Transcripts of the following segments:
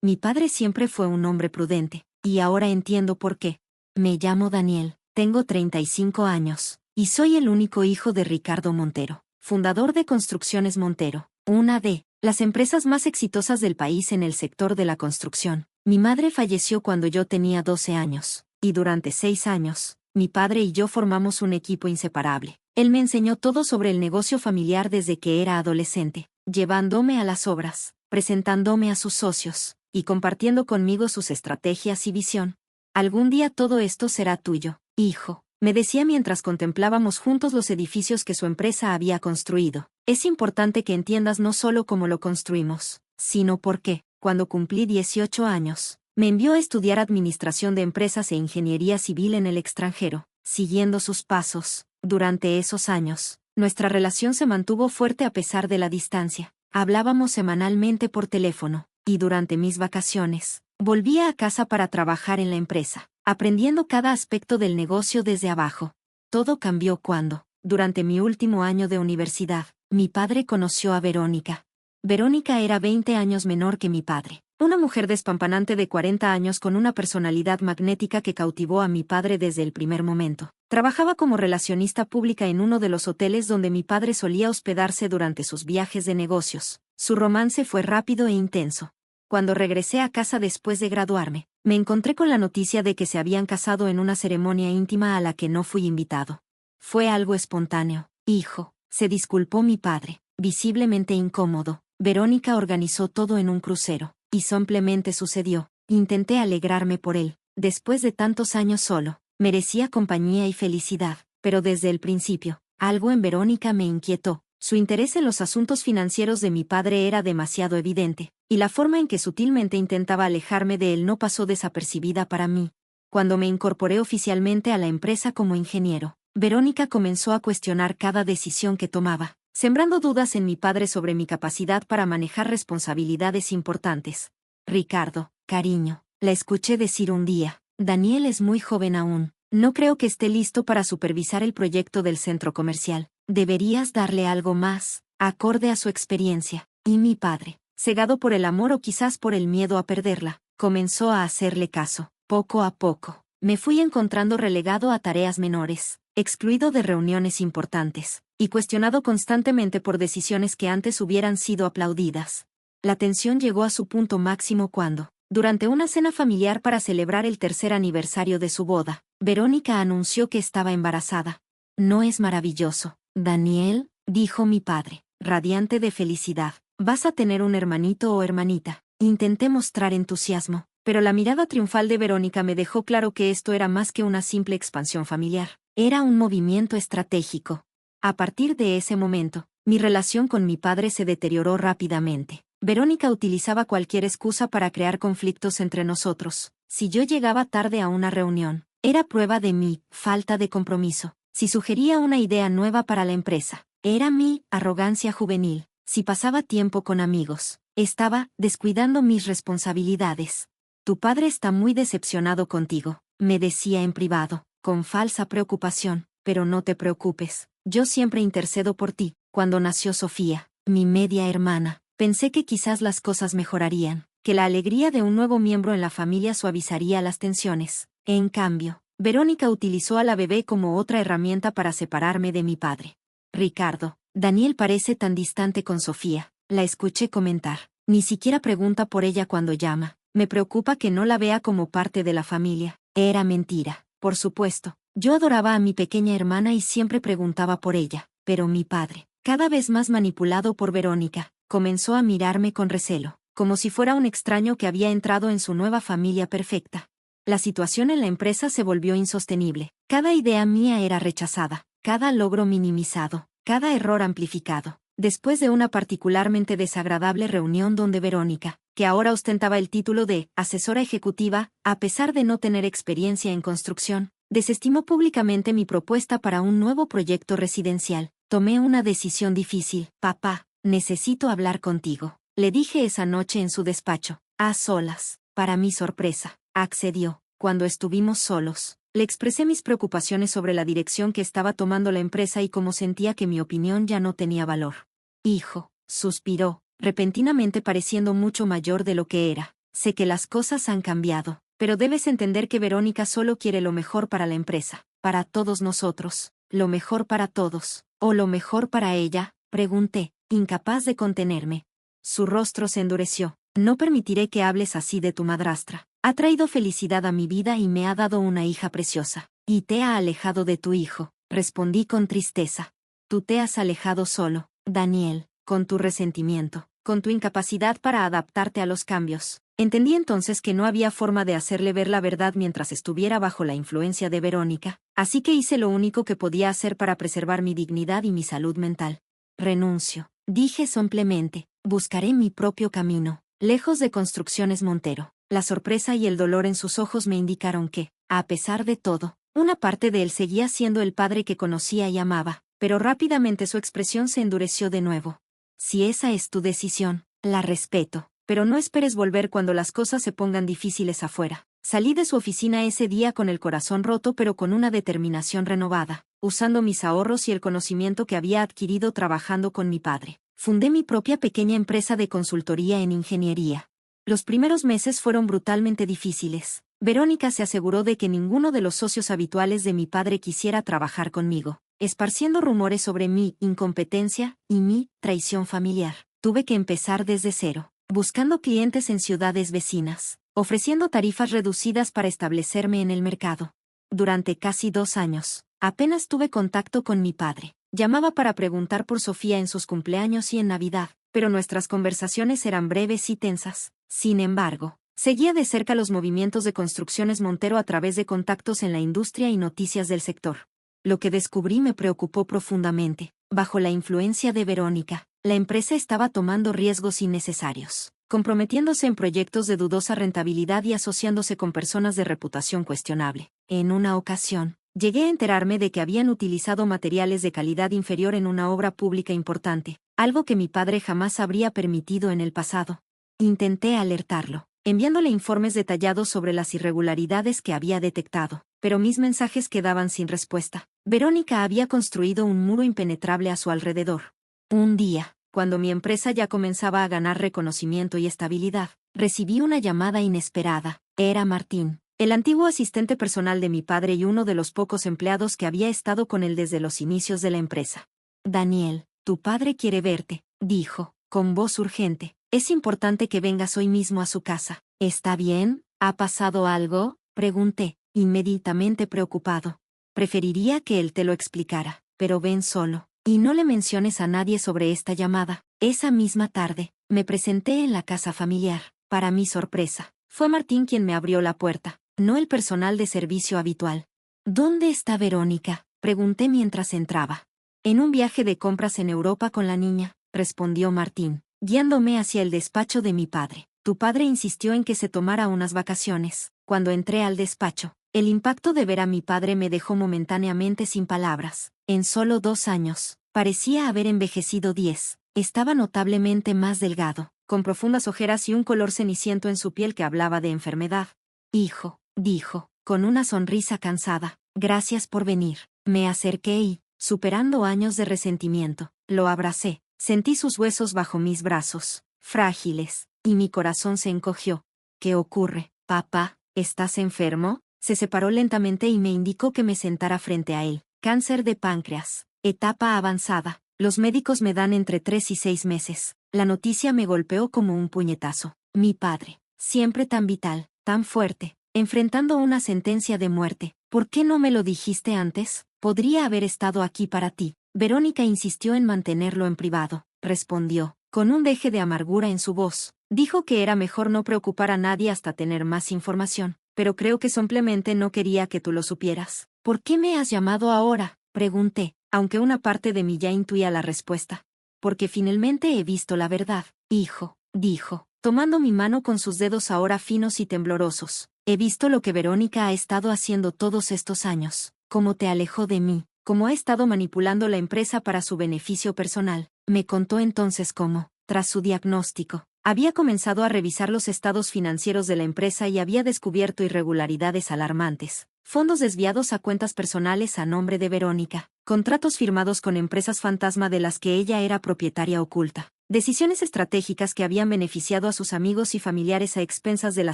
Mi padre siempre fue un hombre prudente, y ahora entiendo por qué. Me llamo Daniel, tengo 35 años, y soy el único hijo de Ricardo Montero, fundador de Construcciones Montero, una de las empresas más exitosas del país en el sector de la construcción. Mi madre falleció cuando yo tenía 12 años, y durante 6 años, mi padre y yo formamos un equipo inseparable. Él me enseñó todo sobre el negocio familiar desde que era adolescente, llevándome a las obras, presentándome a sus socios, y compartiendo conmigo sus estrategias y visión. Algún día todo esto será tuyo, hijo, me decía mientras contemplábamos juntos los edificios que su empresa había construido. Es importante que entiendas no solo cómo lo construimos, sino por qué. Cuando cumplí 18 años, me envió a estudiar Administración de Empresas e Ingeniería Civil en el extranjero, siguiendo sus pasos. Durante esos años, nuestra relación se mantuvo fuerte a pesar de la distancia. Hablábamos semanalmente por teléfono, y durante mis vacaciones, volvía a casa para trabajar en la empresa, aprendiendo cada aspecto del negocio desde abajo. Todo cambió cuando, durante mi último año de universidad, mi padre conoció a Verónica. Verónica era 20 años menor que mi padre, una mujer despampanante de 40 años con una personalidad magnética que cautivó a mi padre desde el primer momento. Trabajaba como relacionista pública en uno de los hoteles donde mi padre solía hospedarse durante sus viajes de negocios. Su romance fue rápido e intenso. Cuando regresé a casa después de graduarme, me encontré con la noticia de que se habían casado en una ceremonia íntima a la que no fui invitado. Fue algo espontáneo, hijo, se disculpó mi padre, visiblemente incómodo. Verónica organizó todo en un crucero, y simplemente sucedió. Intenté alegrarme por él. Después de tantos años solo, merecía compañía y felicidad, pero desde el principio, algo en Verónica me inquietó. Su interés en los asuntos financieros de mi padre era demasiado evidente, y la forma en que sutilmente intentaba alejarme de él no pasó desapercibida para mí. Cuando me incorporé oficialmente a la empresa como ingeniero, Verónica comenzó a cuestionar cada decisión que tomaba, sembrando dudas en mi padre sobre mi capacidad para manejar responsabilidades importantes. Ricardo, cariño, la escuché decir un día, Daniel es muy joven aún, no creo que esté listo para supervisar el proyecto del centro comercial. Deberías darle algo más, acorde a su experiencia. Y mi padre, cegado por el amor o quizás por el miedo a perderla, comenzó a hacerle caso. Poco a poco, me fui encontrando relegado a tareas menores, excluido de reuniones importantes, y cuestionado constantemente por decisiones que antes hubieran sido aplaudidas. La tensión llegó a su punto máximo cuando, durante una cena familiar para celebrar el 3er aniversario de su boda, Verónica anunció que estaba embarazada. ¿No es maravilloso, Daniel?, dijo mi padre, radiante de felicidad. Vas a tener un hermanito o hermanita. Intenté mostrar entusiasmo, pero la mirada triunfal de Verónica me dejó claro que esto era más que una simple expansión familiar. Era un movimiento estratégico. A partir de ese momento, mi relación con mi padre se deterioró rápidamente. Verónica utilizaba cualquier excusa para crear conflictos entre nosotros. Si yo llegaba tarde a una reunión, era prueba de mi falta de compromiso. Si sugería una idea nueva para la empresa, era mi arrogancia juvenil. Si pasaba tiempo con amigos, estaba descuidando mis responsabilidades. Tu padre está muy decepcionado contigo, me decía en privado, con falsa preocupación, pero no te preocupes, yo siempre intercedo por ti. Cuando nació Sofía, mi media hermana, pensé que quizás las cosas mejorarían, que la alegría de un nuevo miembro en la familia suavizaría las tensiones. En cambio, Verónica utilizó a la bebé como otra herramienta para separarme de mi padre. Ricardo, Daniel parece tan distante con Sofía, la escuché comentar. Ni siquiera pregunta por ella cuando llama. Me preocupa que no la vea como parte de la familia. Era mentira, por supuesto. Yo adoraba a mi pequeña hermana y siempre preguntaba por ella, pero mi padre, cada vez más manipulado por Verónica, comenzó a mirarme con recelo, como si fuera un extraño que había entrado en su nueva familia perfecta. La situación en la empresa se volvió insostenible. Cada idea mía era rechazada, cada logro minimizado, cada error amplificado. Después de una particularmente desagradable reunión donde Verónica, que ahora ostentaba el título de asesora ejecutiva, a pesar de no tener experiencia en construcción, desestimó públicamente mi propuesta para un nuevo proyecto residencial. Tomé una decisión difícil. Papá, necesito hablar contigo, le dije esa noche en su despacho, a solas. Para mi sorpresa, accedió. Cuando estuvimos solos, le expresé mis preocupaciones sobre la dirección que estaba tomando la empresa y cómo sentía que mi opinión ya no tenía valor. Hijo, suspiró, repentinamente pareciendo mucho mayor de lo que era. sé que las cosas han cambiado, pero debes entender que Verónica solo quiere lo mejor para la empresa, para todos nosotros, lo mejor para todos, ¿o lo mejor para ella?, pregunté, incapaz de contenerme. Su rostro se endureció. No permitiré que hables así de tu madrastra. Ha traído felicidad a mi vida y me ha dado una hija preciosa. Y te ha alejado de tu hijo, respondí con tristeza. Tú te has alejado solo, Daniel, con tu resentimiento, con tu incapacidad para adaptarte a los cambios. Entendí entonces que no había forma de hacerle ver la verdad mientras estuviera bajo la influencia de Verónica, así que hice lo único que podía hacer para preservar mi dignidad y mi salud mental. Renuncio, dije somplemente, buscaré mi propio camino, lejos de Construcciones Montero. La sorpresa y el dolor en sus ojos me indicaron que, a pesar de todo, una parte de él seguía siendo el padre que conocía y amaba, pero rápidamente su expresión se endureció de nuevo. Si esa es tu decisión, la respeto, pero no esperes volver cuando las cosas se pongan difíciles afuera. Salí de su oficina ese día con el corazón roto pero con una determinación renovada, usando mis ahorros y el conocimiento que había adquirido trabajando con mi padre. Fundé mi propia pequeña empresa de consultoría en ingeniería. Los primeros meses fueron brutalmente difíciles. Verónica se aseguró de que ninguno de los socios habituales de mi padre quisiera trabajar conmigo, esparciendo rumores sobre mi incompetencia y mi traición familiar. Tuve que empezar desde cero, buscando clientes en ciudades vecinas, ofreciendo tarifas reducidas para establecerme en el mercado. Durante casi 2 años, apenas tuve contacto con mi padre. Llamaba para preguntar por Sofía en sus cumpleaños y en Navidad, pero nuestras conversaciones eran breves y tensas. Sin embargo, seguía de cerca los movimientos de Construcciones Montero a través de contactos en la industria y noticias del sector. Lo que descubrí me preocupó profundamente. Bajo la influencia de Verónica, la empresa estaba tomando riesgos innecesarios, comprometiéndose en proyectos de dudosa rentabilidad y asociándose con personas de reputación cuestionable. En una ocasión, llegué a enterarme de que habían utilizado materiales de calidad inferior en una obra pública importante, algo que mi padre jamás habría permitido en el pasado. Intenté alertarlo, enviándole informes detallados sobre las irregularidades que había detectado, pero mis mensajes quedaban sin respuesta. Verónica había construido un muro impenetrable a su alrededor. Un día, cuando mi empresa ya comenzaba a ganar reconocimiento y estabilidad, recibí una llamada inesperada. Era Martín, el antiguo asistente personal de mi padre y uno de los pocos empleados que había estado con él desde los inicios de la empresa. Daniel, tu padre quiere verte, dijo, con voz urgente. Es importante que vengas hoy mismo a su casa. ¿Está bien? ¿Ha pasado algo?, pregunté, inmediatamente preocupado. Preferiría que él te lo explicara, pero ven solo, y no le menciones a nadie sobre esta llamada. Esa misma tarde, me presenté en la casa familiar. Para mi sorpresa, fue Martín quien me abrió la puerta, no el personal de servicio habitual. ¿Dónde está Verónica?, pregunté mientras entraba. En un viaje de compras en Europa con la niña, respondió Martín, guiándome hacia el despacho de mi padre. Tu padre insistió en que se tomara unas vacaciones. Cuando entré al despacho, el impacto de ver a mi padre me dejó momentáneamente sin palabras. En solo 2 años, parecía haber envejecido 10. Estaba notablemente más delgado, con profundas ojeras y un color ceniciento en su piel que hablaba de enfermedad. Hijo, dijo, con una sonrisa cansada, gracias por venir. Me acerqué y, superando años de resentimiento, lo abracé. Sentí sus huesos bajo mis brazos, frágiles, y mi corazón se encogió. ¿Qué ocurre, papá? ¿Estás enfermo? Se separó lentamente y me indicó que me sentara frente a él. Cáncer de páncreas, etapa avanzada. Los médicos me dan entre 3 y 6 meses. La noticia me golpeó como un puñetazo. Mi padre, siempre tan vital, tan fuerte, enfrentando una sentencia de muerte. ¿Por qué no me lo dijiste antes? Podría haber estado aquí para ti. Verónica insistió en mantenerlo en privado, respondió, con un deje de amargura en su voz. Dijo que era mejor no preocupar a nadie hasta tener más información, pero creo que simplemente no quería que tú lo supieras. ¿Por qué me has llamado ahora?, pregunté, aunque una parte de mí ya intuía la respuesta. Porque finalmente he visto la verdad, hijo, dijo, tomando mi mano con sus dedos ahora finos y temblorosos. He visto lo que Verónica ha estado haciendo todos estos años, cómo te alejó de mí, cómo ha estado manipulando la empresa para su beneficio personal. Me contó entonces cómo, tras su diagnóstico, había comenzado a revisar los estados financieros de la empresa y había descubierto irregularidades alarmantes. Fondos desviados a cuentas personales a nombre de Verónica, contratos firmados con empresas fantasma de las que ella era propietaria oculta, Decisiones estratégicas que habían beneficiado a sus amigos y familiares a expensas de la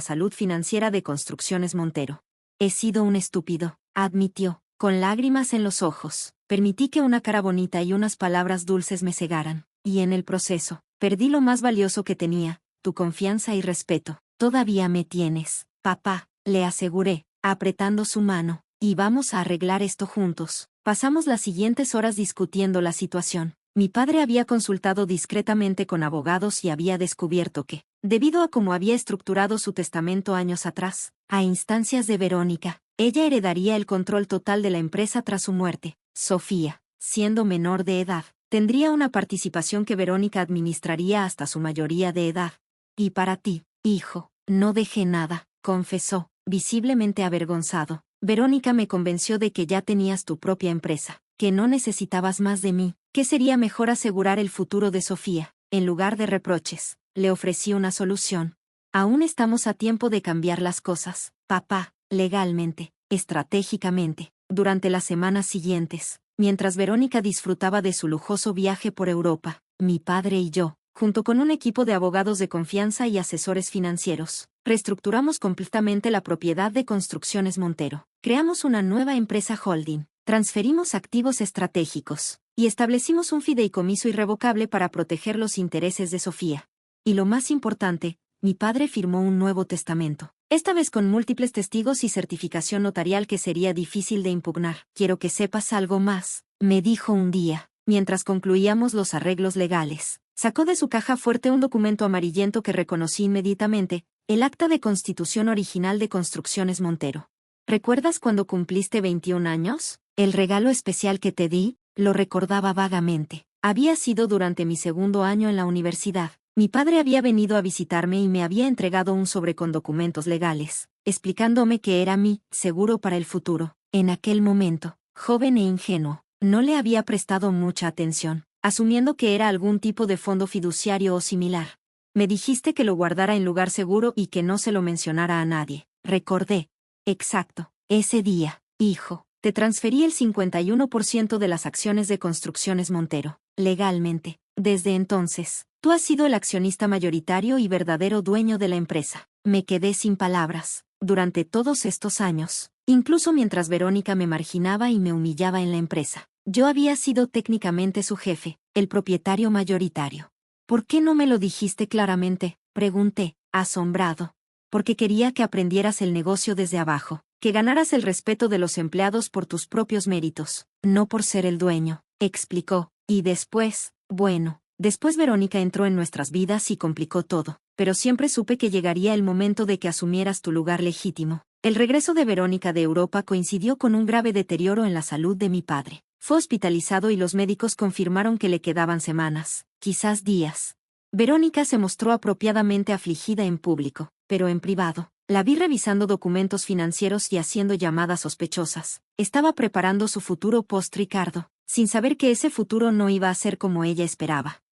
salud financiera de Construcciones Montero. He sido un estúpido, admitió, con lágrimas en los ojos. Permití que una cara bonita y unas palabras dulces me cegaran, y en el proceso, perdí lo más valioso que tenía, tu confianza y respeto. Todavía me tienes, papá, le aseguré, apretando su mano, y vamos a arreglar esto juntos. Pasamos las siguientes horas discutiendo la situación. Mi padre había consultado discretamente con abogados y había descubierto que, debido a cómo había estructurado su testamento años atrás, a instancias de Verónica, ella heredaría el control total de la empresa tras su muerte. Sofía, siendo menor de edad, tendría una participación que Verónica administraría hasta su mayoría de edad. Y para ti, hijo, no dejé nada, confesó, visiblemente avergonzado. Verónica me convenció de que ya tenías tu propia empresa, que no necesitabas más de mí, que sería mejor asegurar el futuro de Sofía. En lugar de reproches, le ofrecí una solución. Aún estamos a tiempo de cambiar las cosas, papá, legalmente, estratégicamente. Durante las semanas siguientes, mientras Verónica disfrutaba de su lujoso viaje por Europa, mi padre y yo, junto con un equipo de abogados de confianza y asesores financieros, reestructuramos completamente la propiedad de Construcciones Montero. Creamos una nueva empresa holding, transferimos activos estratégicos, y establecimos un fideicomiso irrevocable para proteger los intereses de Sofía. Y lo más importante, mi padre firmó un nuevo testamento, esta vez con múltiples testigos y certificación notarial que sería difícil de impugnar. Quiero que sepas algo más, me dijo un día, mientras concluíamos los arreglos legales. Sacó de su caja fuerte un documento amarillento que reconocí inmediatamente, el acta de constitución original de Construcciones Montero. ¿Recuerdas cuando cumpliste 21 años? El regalo especial que te di, lo recordaba vagamente. Había sido durante mi segundo año en la universidad. Mi padre había venido a visitarme y me había entregado un sobre con documentos legales, explicándome que era mi seguro para el futuro. En aquel momento, joven e ingenuo, no le había prestado mucha atención, asumiendo que era algún tipo de fondo fiduciario o similar. Me dijiste que lo guardara en lugar seguro y que no se lo mencionara a nadie. Recordé. Exacto. Ese día, hijo, te transferí el 51% de las acciones de Construcciones Montero, legalmente. Desde entonces, tú has sido el accionista mayoritario y verdadero dueño de la empresa. Me quedé sin palabras. Durante todos estos años, incluso mientras Verónica me marginaba y me humillaba en la empresa, yo había sido técnicamente su jefe, el propietario mayoritario. ¿Por qué no me lo dijiste claramente?, pregunté, asombrado. Porque quería que aprendieras el negocio desde abajo, que ganaras el respeto de los empleados por tus propios méritos, no por ser el dueño, explicó. Y después, bueno, después Verónica entró en nuestras vidas y complicó todo, pero siempre supe que llegaría el momento de que asumieras tu lugar legítimo. El regreso de Verónica de Europa coincidió con un grave deterioro en la salud de mi padre. Fue hospitalizado y los médicos confirmaron que le quedaban semanas, quizás días. Verónica se mostró apropiadamente afligida en público, pero en privado, la vi revisando documentos financieros y haciendo llamadas sospechosas. Estaba preparando su futuro post-Ricardo, sin saber que ese futuro no iba a ser como ella esperaba.